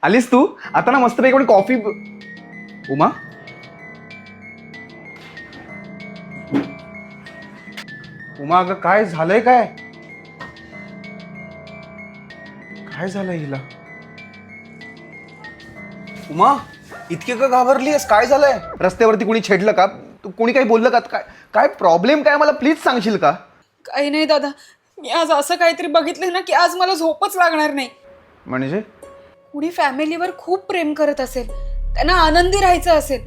आलीस तू आता ना मस्तपैकी आपण कॉफी. उमा उमा अगं काय झालंय? काय काय झालंय हिला? उमा इतके का घाबरलीस? काय झालंय? रस्त्यावरती कुणी छेडलं का? कुणी काही बोललं का? काय काय प्रॉब्लेम काय मला प्लीज सांगशील का? काही नाही दादा, मी आज असं काहीतरी बघितलं ना की आज मला झोपच लागणार नाही. म्हणजे कुणी फॅमिलीवर खूप प्रेम करत असेल, त्यांना आनंदी राहायचं असेल,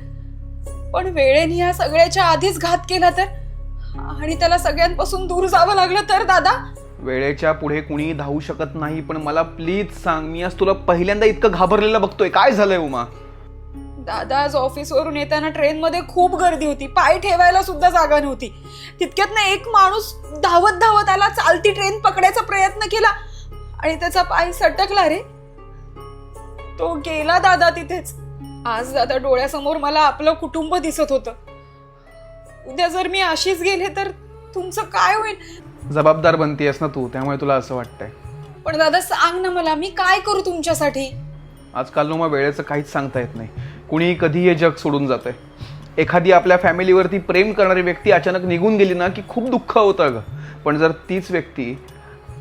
पण वेळेने या सगळ्याच्या आधीच घात केला तर, आणि त्याला सगळ्यांपासून दूर जावं लागलं तर दादा. वेळेच्या पुढे कुणी धावू शकत नाही, पण मला प्लीज सांग. मी आज तुला पहिल्यांदा इतकं घाबरलेलं बघतोय. काय झालंय उमा? दादा आज ऑफिसवरून येताना ट्रेनमध्ये खूप गर्दी होती, पाय ठेवायला सुद्धा जागा नव्हती. तितक्यात ना एक माणूस धावत धावत आला, चालती ट्रेन पकडायचा प्रयत्न केला आणि त्याचा पाय सटकला रे. तो गेला दादा तिथेच. आज दादा डोळ्यासमोर मला आपलं कुटुंब दिसत होतं. उद्या जर मी अशीच गेले तर तुमचं काय होईल? जबाबदार बनतीयस ना तू, त्यामुळे तुला असं वाटतंय. पण दादा सांग ना मला, मी काय करू तुमच्यासाठी? आजकाल मग वेळेचं काहीच सांगता येत नाही. कुणी कधी हे जग सोडून जातंय. एखादी आपल्या फॅमिलीवरती प्रेम करणारी व्यक्ती अचानक निघून गेली ना की खूप दुःख होतं ग. पण जर तीच व्यक्ती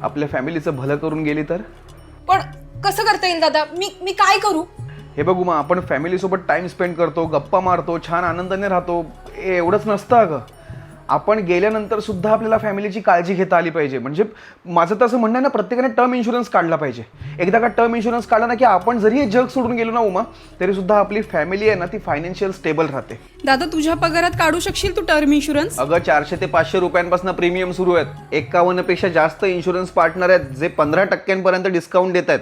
आपल्या फॅमिलीचं भलं करून गेली तर? पण कसं करता येईल दादा? मी काय करू? हे बघू मग, आपण फॅमिलीसोबत टाइम स्पेंड करतो, गप्पा मारतो, छान आनंदाने राहतो, हे एवढंच नसतं अगं. आपण गेल्यानंतर सुद्धा आपल्याला फॅमिलीची काळजी घेता आली पाहिजे. म्हणजे माझं तर असं म्हणणं आहे ना, प्रत्येकाने टर्म इन्शुरन्स काढला पाहिजे. एकदा का टर्म इन्शुरन्स काढला ना की आपण जरी हे जग सोडून गेलो ना उमा, तरी सुद्धा आपली फॅमिली आहे ना ती फायनान्शियल स्टेबल राहते. दादा तुझ्या पगारात काढू शकशील तू टर्म इन्शुरन्स? अगं 400 ते 500 रुपयांपासून प्रीमियम सुरू आहेत. 51 पेक्षा जास्त इन्शुरन्स पार्टनर आहेत जे 15% डिस्काउंट देत आहेत,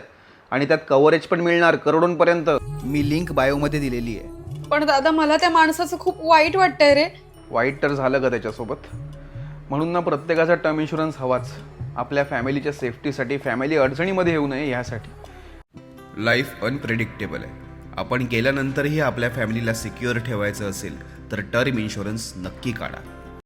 आणि त्यात कव्हरेज पण मिळणार करोडोंपर्यंत. मी लिंक बायोमध्ये दिलेली आहे. पण दादा मला त्या माणसाचं खूप वाईट वाटतंय रे. वाईट तर झालं का त्याच्यासोबत? म्हणून ना प्रत्येकाचा टर्म इन्शुरन्स हवाच, आपल्या फॅमिलीच्या सेफ्टीसाठी, फॅमिली अडचणीमध्ये येऊ नये यासाठी. लाईफ अनप्रेडिक्टेबल आहे. आपण गेल्यानंतरही आपल्या फॅमिलीला सिक्युअर ठेवायचं असेल तर टर्म इन्शुरन्स नक्की काढा.